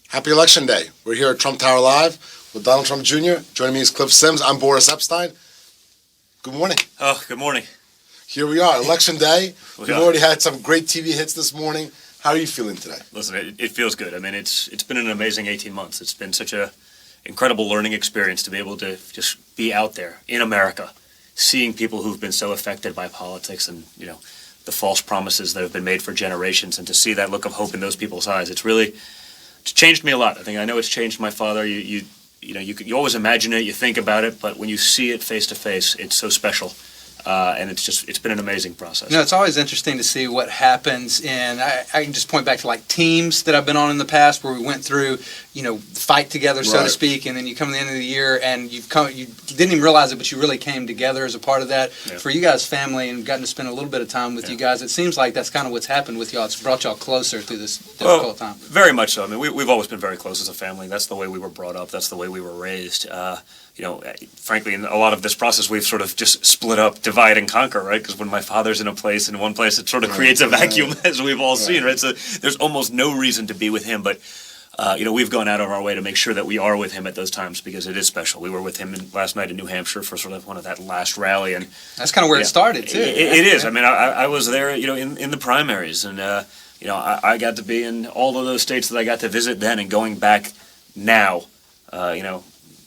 Happy Election Day. We're here at Trump Tower Live with Donald Trump Jr. Joining me is Cliff Sims. I'm Boris Epshteyn. Good morning. Oh, good morning. Here we are, Election Day. We've already had some great TV hits this morning. How are you feeling today? Listen, it feels good. I mean, it's been an amazing 18 months. It's been such a incredible learning experience to be able to just be out there in America, seeing people who've been so affected by politics and, the false promises that have been made for generations, and to see that look of hope in those people's eyes. It's changed me a lot. I know it's changed my father. You always imagine it, you think about it, but when you see it face to face, it's so special. And it's been an amazing process. It's always interesting to see what happens I can just point back to like teams that I've been on in the past where we went through, fight together, so to speak, and then you come to the end of the year and you didn't even realize it, but you really came together as a part of that. Yeah. For you guys' family and gotten to spend a little bit of time with you guys, it seems like that's kind of what's happened with y'all. It's brought y'all closer through this difficult time. Very much so. I mean, we've always been very close as a family. That's the way we were brought up. That's the way we were raised. Frankly, in a lot of this process, we've sort of just split up, divide and conquer, right? Because when my father's in one place, it sort of creates a vacuum, as we've all seen, right? So there's almost no reason to be with him, but we've gone out of our way to make sure that we are with him at those times because it is special. We were with him last night in New Hampshire for sort of one of that last rally, and that's kind of where it started too. It is. I mean, I was there, in the primaries, and I got to be in all of those states that I got to visit then, and going back now,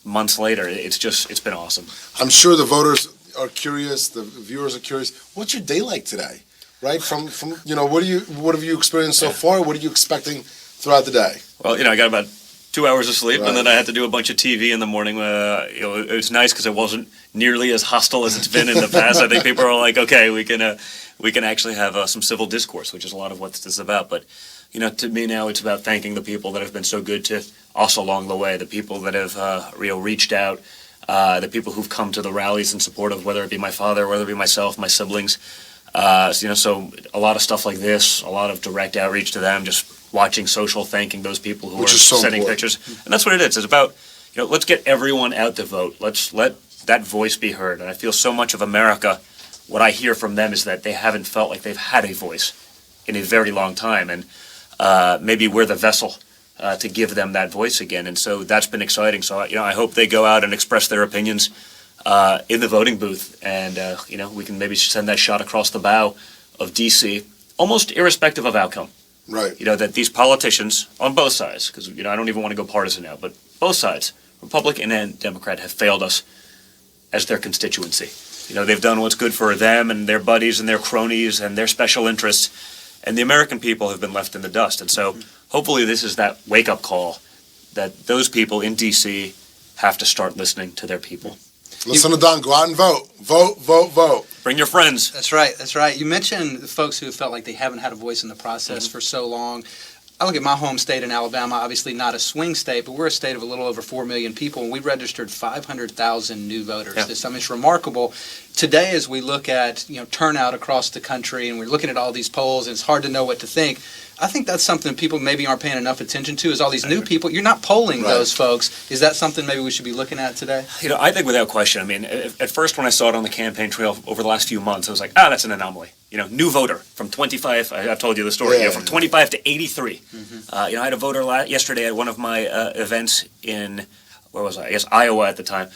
months later, it's been awesome. I'm sure the voters are curious, the viewers are curious. What's your day like today? Right? From what have you experienced so far? What are you expecting throughout the day? Well, I got about 2 hours of sleep, and then I had to do a bunch of TV in the morning. It was nice because it wasn't nearly as hostile as it's been in the past. I think people are like, okay, we can actually have some civil discourse, which is a lot of what this is about. But to me now, it's about thanking the people that have been so good to us along the way, the people that have reached out, the people who've come to the rallies in support of, whether it be my father, whether it be myself, my siblings. So a lot of stuff like this, a lot of direct outreach to them, just watching social, thanking those people who are sending pictures. And that's what it is. It's about, let's get everyone out to vote. Let's let that voice be heard. And I feel so much of America, what I hear from them is that they haven't felt like they've had a voice in a very long time. And maybe we're the vessel to give them that voice again. And so that's been exciting. So, I hope they go out and express their opinions in the voting booth. And, we can maybe send that shot across the bow of D.C., almost irrespective of outcome. Right. That these politicians on both sides, because, I don't even want to go partisan now, but both sides, Republican and Democrat, have failed us as their constituency. They've done what's good for them and their buddies and their cronies and their special interests. And the American people have been left in the dust. And so hopefully this is that wake-up call that those people in D.C. have to start listening to their people. Listen to Don. Go out and vote. Vote, vote, vote. Bring your friends. That's right. That's right. You mentioned the folks who felt like they haven't had a voice in the process for so long. I look at my home state in Alabama, obviously not a swing state, but we're a state of a little over 4 million people, and we registered 500,000 new voters. Yeah. It's remarkable. Today, as we look at turnout across the country, and we're looking at all these polls, and it's hard to know what to think. I think that's something people maybe aren't paying enough attention to, is all these new people. You're not polling those folks. Is that something maybe we should be looking at today? I think without question. I mean, at first when I saw it on the campaign trail over the last few months, I was like, that's an anomaly. New voter from 25, I've told you the story, from 25 to 83. Mm-hmm. I had a voter yesterday at one of my events in, where was I? I guess Iowa at the time.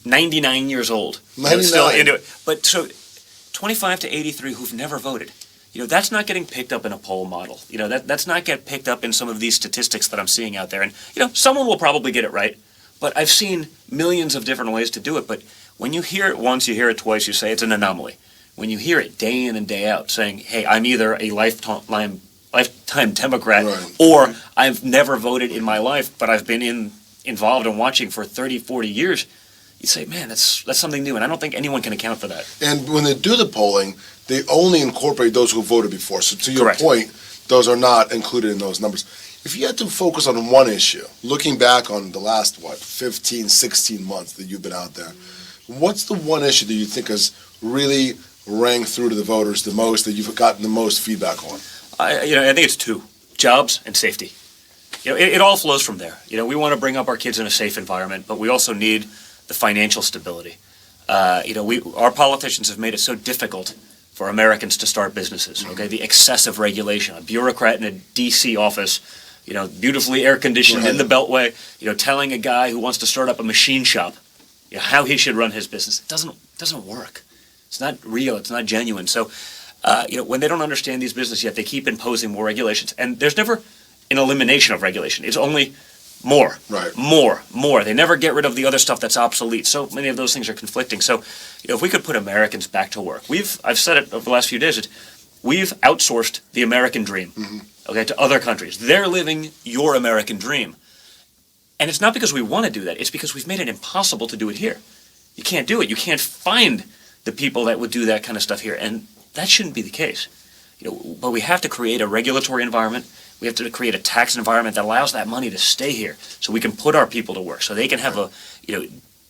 99 years old. 99. Still into it. But so 25 to 83 who've never voted. That's not getting picked up in a poll model. That's not get picked up in some of these statistics that I'm seeing out there. And, someone will probably get it right. But I've seen millions of different ways to do it. But when you hear it once, you hear it twice, you say it's an anomaly. When you hear it day in and day out saying, hey, I'm either a lifetime Democrat or I've never voted in my life, but I've been involved and watching for 30, 40 years, you say, man, that's something new. And I don't think anyone can account for that. And when they do the polling, they only incorporate those who voted before. So to your point, those are not included in those numbers. If you had to focus on one issue, looking back on the last, 15, 16 months that you've been out there, what's the one issue that you think has really rang through to the voters the most, that you've gotten the most feedback on? I think it's two: jobs and safety. It all flows from there. We want to bring up our kids in a safe environment, but we also need the financial stability. Our politicians have made it so difficult for Americans to start businesses. Okay, the excessive regulation, a bureaucrat in a D.C. office beautifully air conditioned in the Beltway, telling a guy who wants to start up a machine shop, how he should run his business. It doesn't work. It's not real. It's not genuine. So, when they don't understand these businesses yet, they keep imposing more regulations, and there's never an elimination of regulation. It's only more, more. They never get rid of the other stuff that's obsolete. So many of those things are conflicting. So, if we could put Americans back to work, I've said it over the last few days, we've outsourced the American dream, to other countries. They're living your American dream. And it's not because we want to do that. It's because we've made it impossible to do it here. You can't do it. You can't find the people that would do that kind of stuff here. And that shouldn't be the case. But we have to create a regulatory environment. We have to create a tax environment that allows that money to stay here so we can put our people to work, so they can have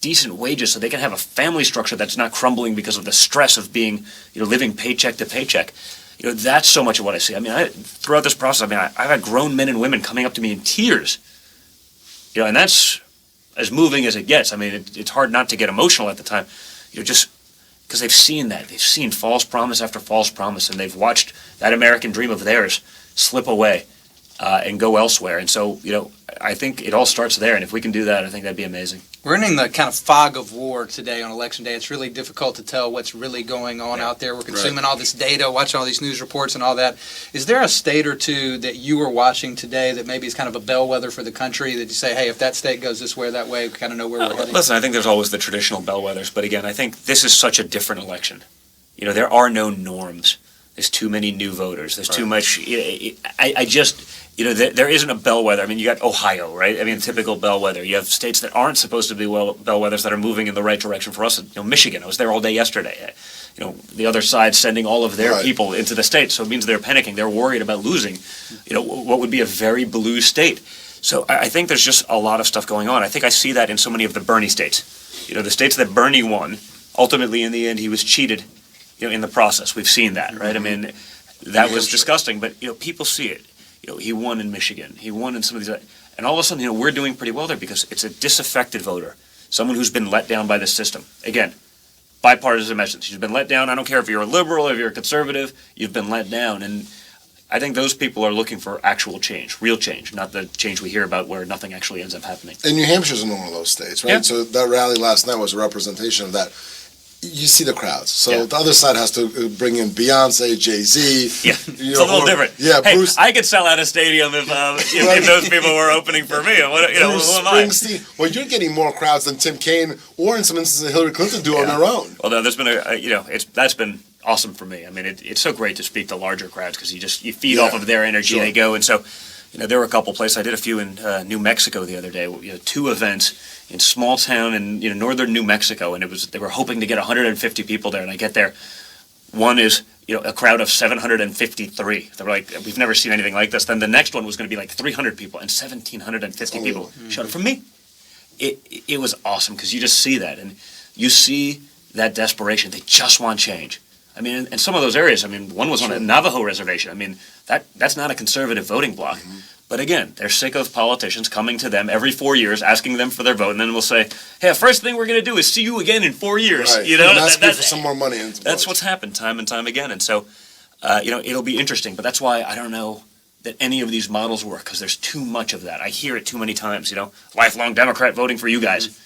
decent wages, so they can have a family structure that's not crumbling because of the stress of being, living paycheck to paycheck. That's so much of what I see. Throughout this process, I've had grown men and women coming up to me in tears. And that's as moving as it gets. It's hard not to get emotional at the time, just because they've seen that. They've seen false promise after false promise, and they've watched that American dream of theirs slip away and go elsewhere. And so, I think it all starts there, and if we can do that, I think that'd be amazing. We're in the kind of fog of war today on Election Day. It's really difficult to tell what's really going on out there. We're consuming all this data, watching all these news reports and all that. Is there a state or two that you were watching today that maybe is kind of a bellwether for the country, that you say, hey, if that state goes this way or that way, we kind of know where we're heading? Listen, I think there's always the traditional bellwethers, but again, I think this is such a different election. There are no norms. There's too many new voters. There's too much. There isn't a bellwether. You got Ohio, right? Typical bellwether. You have states that aren't supposed to be bellwethers that are moving in the right direction for us. Michigan, I was there all day yesterday. The other side sending all of their people into the state, so it means they're panicking. They're worried about losing, what would be a very blue state. So I think there's just a lot of stuff going on. I think I see that in so many of the Bernie states. The states that Bernie won, ultimately in the end he was cheated, in the process. We've seen that, right? That was disgusting, but people see it. He won in Michigan. He won in some of these, and all of a sudden, we're doing pretty well there because it's a disaffected voter, someone who's been let down by the system. Again, bipartisan message. You've been let down. I don't care if you're a liberal, if you're a conservative, you've been let down. And I think those people are looking for actual change, real change, not the change we hear about where nothing actually ends up happening. And New Hampshire's in one of those states, right? Yeah. So that rally last night was a representation of that. You see the crowds. So the other side has to bring in Beyonce, Jay-Z. Yeah, it's a little different. Yeah, hey, Bruce. I could sell out a stadium if those people were opening for me. What, Bruce who am I? Springsteen. Well, you're getting more crowds than Tim Kaine or in some instances Hillary Clinton do on their own. Although there's been that's been awesome for me. It's so great to speak to larger crowds because you feed off of their energy. They go, and so there were a couple places. I did a few in New Mexico the other day. 2 events in small town in northern New Mexico, and they were hoping to get 150 people there, and I get there. One is a crowd of 753. They were like, we've never seen anything like this. Then the next one was going to be like 300 people, and 1,750 people showed up. For me, it was awesome because you just see that, and you see that desperation. They just want change. And some of those areas, one was on a Navajo reservation. That's not a conservative voting bloc. But again, they're sick of politicians coming to them every 4 years, asking them for their vote, and then we'll say, hey, the first thing we're going to do is see you again in 4 years. Right. And ask you for some more money. That's what's happened time and time again. And so, it'll be interesting. But that's why I don't know that any of these models work, because there's too much of that. I hear it too many times, lifelong Democrat voting for you guys.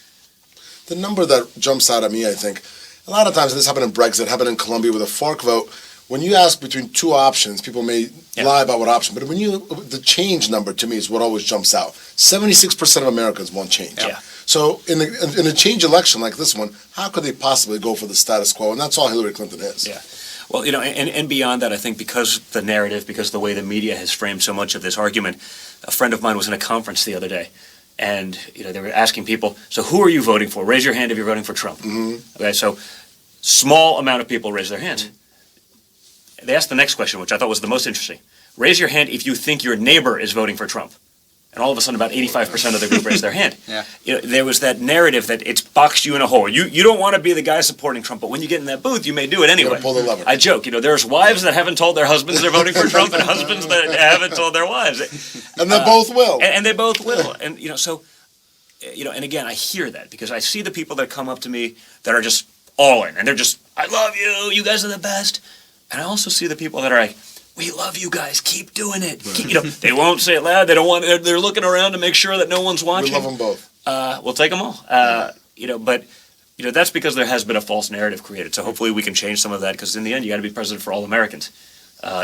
The number that jumps out at me, I think, a lot of times, this happened in Brexit, happened in Colombia with a FARC vote. When you ask between 2 options, people may lie about what option. But the change number to me is what always jumps out. 76% of Americans want change. Yeah. So in a change election like this one, how could they possibly go for the status quo? And that's all Hillary Clinton is. Yeah. Well, and beyond that, I think because the narrative, because the way the media has framed so much of this argument, a friend of mine was in a conference the other day. And they were asking people, so who are you voting for? Raise your hand if you're voting for Trump. Okay, so small amount of people raise their hands. They asked the next question, which I thought was the most interesting. Raise your hand if you think your neighbor is voting for Trump. And all of a sudden, about 85% of the group raised their hand. There was that narrative that it's boxed you in a hole. You don't want to be the guy supporting Trump, but when you get in that booth, you may do it anyway. Pull the lever. I joke, there's wives that haven't told their husbands they're voting for Trump, and husbands that haven't told their wives. And they both will. And they both will. And and again, I hear that because I see the people that come up to me that are just all in, and they're just, I love you, you guys are the best. And I also see the people that are like, we love you guys, keep doing it. They won't say it loud. They don't want. They're looking around to make sure that no one's watching. We love them both. We'll take them all. But that's because there has been a false narrative created. So hopefully we can change some of that, because in the end, you got to be president for all Americans.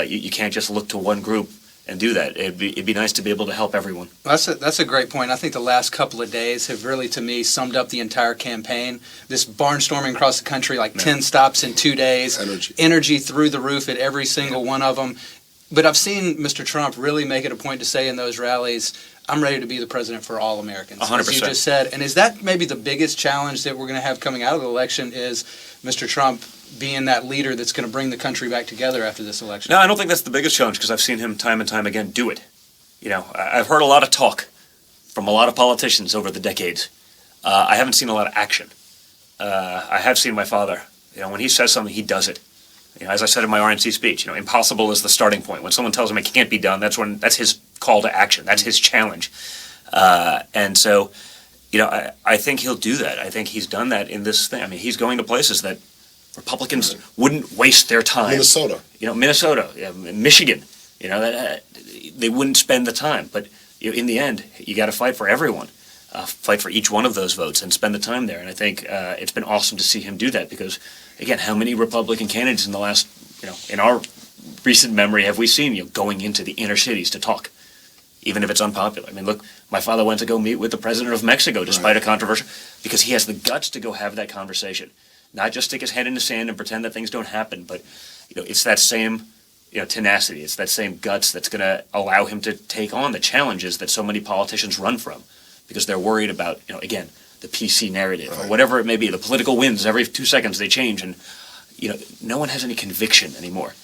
You can't just look to one group and do that. It'd be nice to be able to help everyone. That's a great point. I think the last couple of days have really, to me, summed up the entire campaign. This barnstorming across the country, 10 stops in 2 days. Energy through the roof at every single one of them. But I've seen Mr. Trump really make it a point to say in those rallies, I'm ready to be the president for all Americans, 100%. as you just said. And is that maybe the biggest challenge that we're going to have coming out of the election, is Mr. Trump being that leader that's going to bring the country back together after this election? No, I don't think that's the biggest challenge, because I've seen him time and time again do it. I've heard a lot of talk from a lot of politicians over the decades. I haven't seen a lot of action. I have seen my father. When he says something, he does it. As I said in my RNC speech, impossible is the starting point. When someone tells him it can't be done, that's his call to action. That's his challenge. And so, I think he'll do that. I think he's done that in this thing. I mean, he's going to places that Republicans wouldn't waste their time. Minnesota, Michigan. They wouldn't spend the time. But in the end, you got to fight for everyone. Fight for each one of those votes and spend the time there. And I think it's been awesome to see him do that, because, again, how many Republican candidates in the last, in our recent memory have we seen, going into the inner cities to talk, even if it's unpopular? I mean, look, my father went to go meet with the president of Mexico despite a controversial, because he has the guts to go have that conversation, not just stick his head in the sand and pretend that things don't happen, but, it's that same, tenacity, it's that same guts that's going to allow him to take on the challenges that so many politicians run from, because they're worried about, again, the PC narrative or whatever it may be. The political winds, every 2 seconds they change, and no one has any conviction anymore.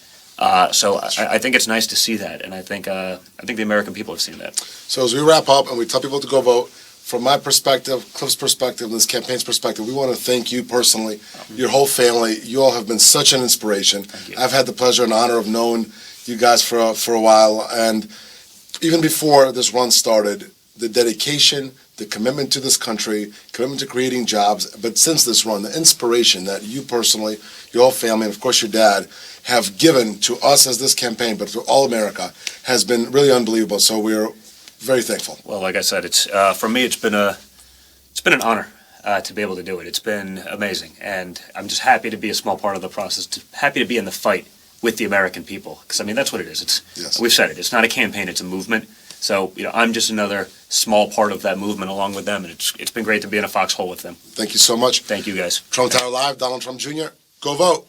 So I think it's nice to see that, and I think the American people have seen that. So as we wrap up and we tell people to go vote, from my perspective, Cliff's perspective, and this campaign's perspective, we want to thank you personally, your whole family. You all have been such an inspiration. I've had the pleasure and honor of knowing you guys for a while, and even before this run started, the dedication, the commitment to this country, commitment to creating jobs, but since this run, the inspiration that you personally, your whole family, and of course your dad, have given to us as this campaign, but to all America, has been really unbelievable. So we're very thankful. Well, like I said, it's for me, it's been an honor to be able to do it. It's been amazing, and I'm just happy to be a small part of the process. Happy to be in the fight with the American people, because I mean that's what it is. We've said it. It's not a campaign; it's a movement. So, I'm just another small part of that movement along with them, and it's been great to be in a foxhole with them. Thank you so much. Thank you, guys. Trump Tower Live, Donald Trump Jr., go vote.